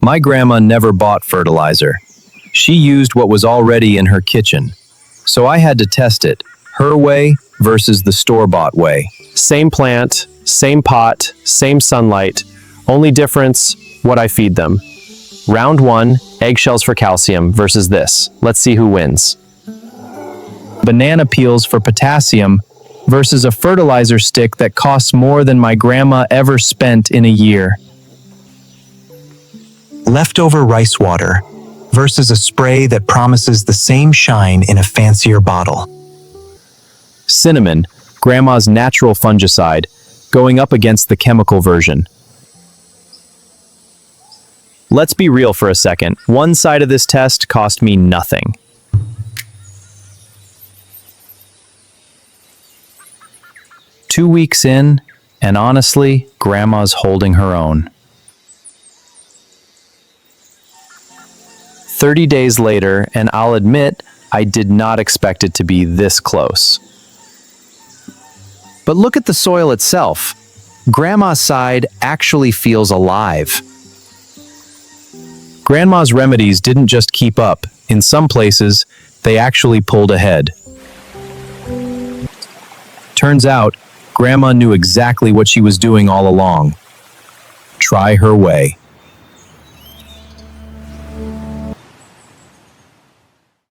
My grandma never bought fertilizer. She used what was already in her kitchen. So I had to test it, her way versus the store-bought way. Same plant, same pot, same sunlight. Only difference, what I feed them. Round 1, eggshells for calcium versus this. Let's see who wins. Banana peels for potassium versus a fertilizer stick that costs more than my grandma ever spent in a year. Leftover rice water versus a spray that promises the same shine in a fancier bottle. Cinnamon, grandma's natural fungicide, going up against the chemical version. Let's be real for a second. One side of this test cost me nothing. Two weeks in, and honestly, grandma's holding her own. 30 days later, and I'll admit, I did not expect it to be this close. But look at the soil itself. Grandma's side actually feels alive. Grandma's remedies didn't just keep up. In some places, they actually pulled ahead. Turns out, Grandma knew exactly what she was doing all along. Try her way.